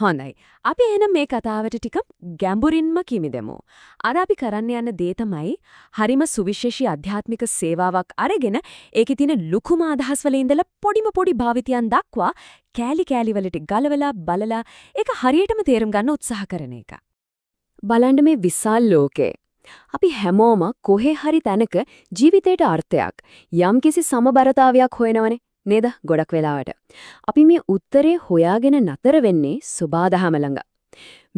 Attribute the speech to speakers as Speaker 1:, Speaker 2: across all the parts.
Speaker 1: හොඳයි. අපි එහෙනම් මේ කතාවට ටිකක් ගැඹුරින්ම කිමිදෙමු. අද අපි කරන්න යන දේ තමයි හරිම සුවිශේෂී ආධ්‍යාත්මික සේවාවක් අරගෙන ඒකේ තියෙන ලුකුම අදහස් වල ඉඳලා පොඩිම පොඩි භාවිතයන් දක්වා කෑලි කෑලි වලට ගලවලා බලලා ඒක හරියටම තේරුම් ගන්න උත්සාහ කරන එක. බලන්න මේ විශාල ලෝකේ අපි හැමෝම කොහේ හරි තැනක ජීවිතේට අර්ථයක් යම්කිසි සමබරතාවයක් හොයනවනේ නේද ගොඩක් වෙලාවට. අපි මේ උත්තරේ හොයාගෙන නතර වෙන්නේ සබාදහම ළඟ.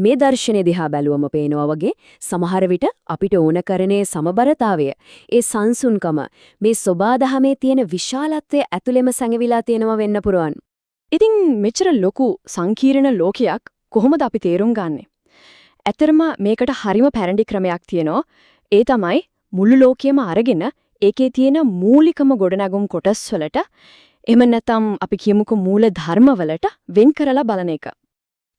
Speaker 1: මේ දර්ශනේ දිහා බැලුවම පේනවා වගේ සමහර විට අපිට ඕන කරනේ සමබරතාවය, ඒ සංසුන්කම මේ සබාදහමේ තියෙන විශාලත්වය ඇතුළෙම සැඟවිලා තියෙනවා වෙන්න පුරුවන්.
Speaker 2: ඉතින් මෙච්චර ලොකු සංකීර්ණ ලෝකයක් කොහොමද අපි තේරුම් ගන්නෙ? ඇත්තරම මේකට හරිම පැරණි ක්‍රමයක් තියෙනවා. ඒ තමයි මුළු ලෝකයම අරගෙන ඒකේ තියෙන මූලිකම ගොඩනැගුම් කොටස් වලට එහෙම නැත්නම් අපි කියමුකෝ මූල ධර්මවලට වෙන් කරලා බලන එක.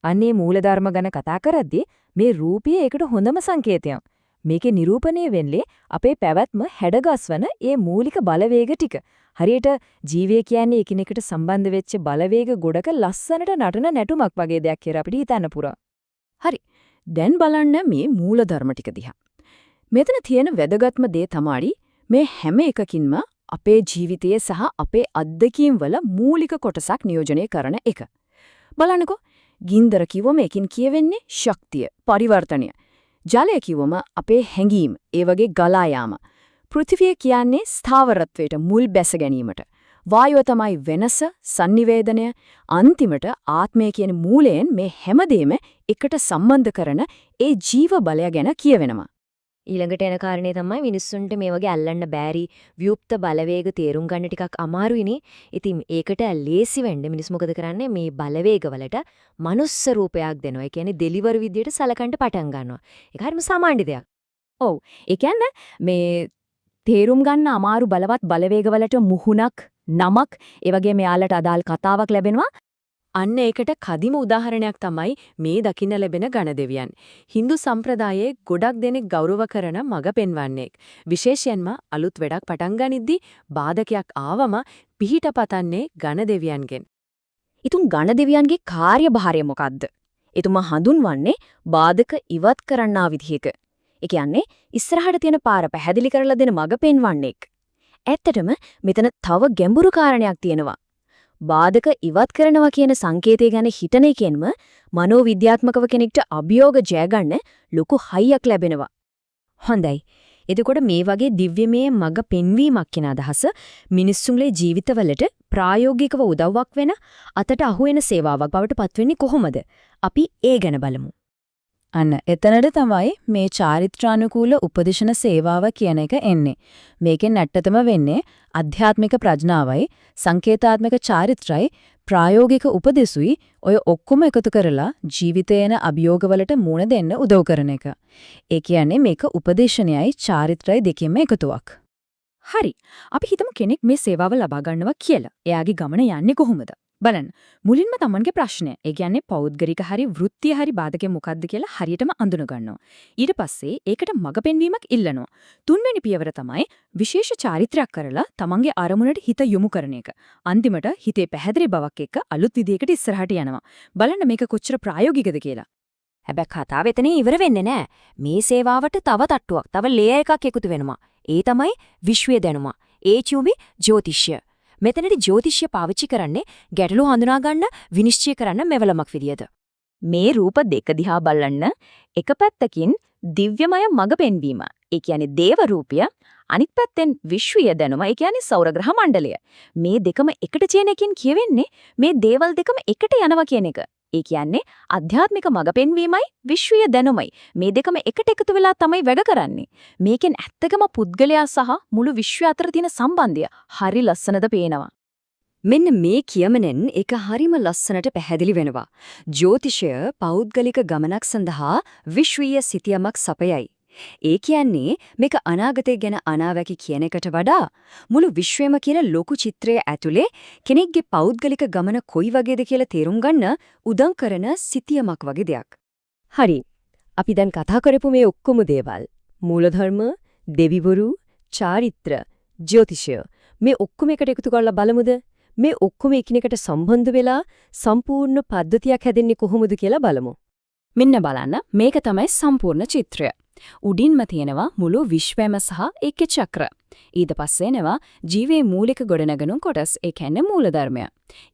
Speaker 3: අන්නේ මූල ධර්ම ගැන කතා කරද්දී මේ රූපය ඒකට හොඳම සංකේතයක්. මේකේ නිරූපණය වෙන්නේ අපේ පැවැත්ම හැඩගස්වන ඒ මූලික බලවේග ටික. හරියට ජීවය කියන්නේ එකිනෙකට සම්බන්ධ වෙච්ච බලවේග ගොඩක ලස්සනට නටන නැටුමක් වගේ දෙයක් කියලා අපිට හිතන්න පුරා.
Speaker 2: හරි. දැන් බලන්න මේ මූල ධර්ම ටික දිහා. මෙතන තියෙන වැදගත්ම දේ තමයි මේ හැම එකකින්ම අපේ ජීවිතයේ සහ අපේ අත්දැකීම් වල මූලික කොටසක් නියෝජනය කරන එක. බලන්නකෝ ගින්දර කිව්වම එකින් කියවෙන්නේ ශක්තිය, පරිවර්තනය. ජලය කිව්වම අපේ හැඟීම්, ඒ වගේ ගලා යාම. පෘථිවිය කියන්නේ ස්ථාවරත්වයට මුල් බැස ගැනීමට. වායුව තමයි වෙනස, sannivedanaය. අන්තිමට ආත්මය කියන මූලයෙන් මේ හැමදේම එකට සම්බන්ධ කරන ඒ ජීව බලය ගැන කියවෙනවා.
Speaker 3: ඊළඟට එන කාරණේ තමයි මිනිස්සුන්ට මේ වගේ අල්ලන්න බෑරි ව්‍යුක්ත බලවේග තේරුම් ගන්න ටිකක් අමාරුයිනේ. ඉතින් ඒකට ලේසි වෙන්න මිනිස්සු මොකද කරන්නේ? මේ බලවේග වලට මනුස්ස රූපයක් දෙනවා. ඒ කියන්නේ ඩෙලිවර් විදියට සලකන්න පටන් ගන්නවා. ඒක හරිම සාමාන්‍ය දෙයක්.
Speaker 2: ඔව්. ඒ කියන්නේ මේ තේරුම් ගන්න අමාරු බලවත් බලවේග වලට මුහුණක්, නමක්, ඒ වගේ මෙයාලට අදාළ කතාවක් ලැබෙනවා.
Speaker 1: අන්න ඒකට කදිම උදාහරණයක් තමයි මේ දකින්න ලැබෙන ගණදෙවියන්. Hindu සම්ප්‍රදායේ ගොඩක් දෙනෙක් ගෞරව කරන මග පෙන්වන්නේ. විශේෂයෙන්ම අලුත් වැඩක් පටන් ගනිද්දී බාධකයක් ආවම පිහිට පතන්නේ ගණදෙවියන්ගෙන්.
Speaker 2: ඉතින් ගණදෙවියන්ගේ කාර්යභාරය මොකද්ද? එතුමා හඳුන්වන්නේ බාධක ඉවත් කරන්නා විදිහක. ඒ කියන්නේ ඉස්සරහට තියෙන පාර පැහැදිලි කරලා දෙන මග පෙන්වන්නේ. ඇත්තටම මෙතන තව ගැඹුරු කාරණයක් තියෙනවා. බාධක ඉවත් කරනවා කියන සංකේතය ගැන හිතන එකෙන්ම මනෝවිද්‍යාත්මකව කෙනෙක්ට අභියෝග ජය ගන්න ලොකු හයියක් ලැබෙනවා.
Speaker 3: හොඳයි. එතකොට මේ වගේ දිව්‍යමය මඟ පෙන්වීමක් කියන අදහස මිනිස්සුන්ගේ ජීවිතවලට ප්‍රායෝගිකව උදව්වක් වෙන අතට අහු වෙන සේවාවක් බවට පත්වෙන්නේ කොහොමද? අපි ඒ ගැන බලමු.
Speaker 4: අන්න එතනට තමයි මේ චාරිත්‍රානුකූල උපදේශන සේවාව කියන එක එන්නේ. මේකෙන් ඇත්තටම වෙන්නේ අධ්‍යාත්මික ප්‍රඥාවයි සංකේතාත්මක චාරිත්‍රායි ප්‍රායෝගික උපදෙසුයි ඔය ඔක්කොම එකතු කරලා ජීවිතේන අභියෝගවලට මුහුණ දෙන්න උදව් කරන එක. ඒ කියන්නේ මේක උපදේශනයයි චාරිත්‍රායි දෙකෙන්ම එකතුවක්.
Speaker 2: හරි. අපි හිතමු කෙනෙක් මේ සේවාව ලබා ගන්නවා කියලා. එයාගේ ගමන යන්නේ කොහොමද? බලන්න. මුලින්ම තමන්ගේ ප්‍රශ්නය, ඒ කියන්නේ පෞද්ගලික හරි වෘත්තීය හරි බාධකේ මොකක්ද කියලා හරියටම අඳුන ගන්නවා. ඊට පස්සේ ඒකට මඟ පෙන්වීමක් ඉල්ලනවා. තුන්වෙනි පියවර තමයි විශේෂ චාරිත්‍රාක් කරලා තමන්ගේ අරමුණට හිත යොමු කරන එක. අන්තිමට හිතේ පැහැදිලි බවක් එක්ක අලුත් විදියකට ඉස්සරහට යනවා. බලන්න මේක කොච්චර ප්‍රායෝගිකද කියලා.
Speaker 3: හැබැයි කතාව එතනින් ඉවර වෙන්නේ නැහැ. මේ සේවාවට තව තට්ටුවක්, තව ලේයර් එකක් එකතු වෙනවා. ඒ තමයි විශ්වීය දැනුම. ඒ චුඹි ජ්‍යොතිෂය. මෙතනදී ජ්‍යොතිෂය පාවිච්චි කරන්නේ ගැටලු හඳුනා ගන්න, විනිශ්චය කරන්න මෙවලමක් විදියට.
Speaker 2: මේ රූප දෙක දිහා බලන්න එක පැත්තකින් දිව්‍යමය මඟ පෙන්වීම. ඒ කියන්නේ දේව රූපය, අනිත් පැත්තෙන් විශ්වීය දැනුම. ඒ කියන්නේ සෞරග්‍රහ මණ්ඩලය. මේ දෙකම එකට චේන එකකින් කියවෙන්නේ මේ දේවල් දෙකම එකට යනවා කියන එක. ඒ කියන්නේ අධ්‍යාත්මික මඟ පෙන්වීමයි විශ්වීය දැනුමයි මේ දෙකම එකට එකතු වෙලා තමයි වැඩ කරන්නේ. මේකෙන් ඇත්තකම පුද්ගලයා සහ මුළු විශ්වය අතර තියෙන සම්බන්ධය හරි ලස්සනද පේනවා.
Speaker 1: මෙන්න මේ කියමනෙන් ඒක හරිම ලස්සනට පැහැදිලි වෙනවා. ජ්‍යොතිෂය පෞද්ගලික ගමනක් සඳහා විශ්වීය සිතියමක් සපයයි. ඒ කියන්නේ මේක අනාගතය ගැන අනාවැකි කියන එකට වඩා මුළු විශ්වයම කියන ලොකු චිත්‍රයේ ඇතුලේ කෙනෙක්ගේ පෞද්ගලික ගමන කොයි වගේද කියලා තේරුම් ගන්න උදව් කරන සිතියමක් වගේ දෙයක්.
Speaker 2: හරි. අපි දැන් කතා කරපු මේ ඔක්කොම දේවල් මූලධර්ම, දෙවිවරු, චාරිත්‍ර, ජ්‍යොතිෂය මේ ඔක්කොම එකට එකතු කරලා බලමුද?
Speaker 1: මේ ඔක්කොම එකිනෙකට සම්බන්ධ වෙලා සම්පූර්ණ පද්ධතියක් හැදෙන්නේ කොහොමද කියලා බලමු.
Speaker 2: මෙන්න බලන්න මේක තමයි සම්පූර්ණ චිත්‍රය. උඩින්ම තියෙනවා මුළු විශ්වයම සහ ඒකේ චක්‍ර. ඊට පස්සේ එනවා ජීවේ මූලික ගොඩනගනු කොටස්, ඒ කියන්නේ මූලධර්මය.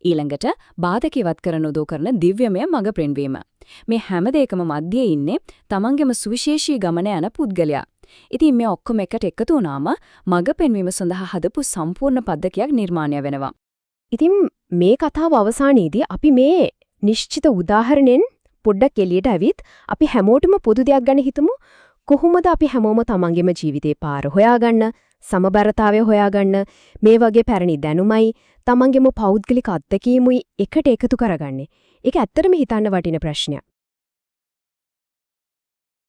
Speaker 2: ඊළඟට බාධක ඉවත් කරන උදව් කරන දිව්‍යමය මඟ පෙන්වීම. මේ හැම දෙයකම මැදේ ඉන්නේ තමන්ගේම සුවිශේෂී ගමන යන පුද්ගලයා. ඉතින් මේ ඔක්කොම එකට එකතු වුණාම මඟ පෙන්වීම සඳහා හදපු සම්පූර්ණ පද්ධතියක් නිර්මාණය වෙනවා.
Speaker 1: ඉතින් මේ කතාව අවසානයේදී අපි මේ නිශ්චිත උදාහරණයෙන් පොඩ්ඩක් එළියට ඇවිත් අපි හැමෝටම පොදු දෙයක් ගැන හිතමු. කොහොමද අපි හැමෝම තමන්ගේම ජීවිතේ පාර හොයාගන්න, සමබරතාවය හොයාගන්න මේ වගේ පැරණි දැනුමයි තමන්ගේම පෞද්ගලික අත්දැකීමුයි එකට එකතු කරගන්නේ. ඒක ඇත්තටම හිතන්න වටින ප්‍රශ්නයක්.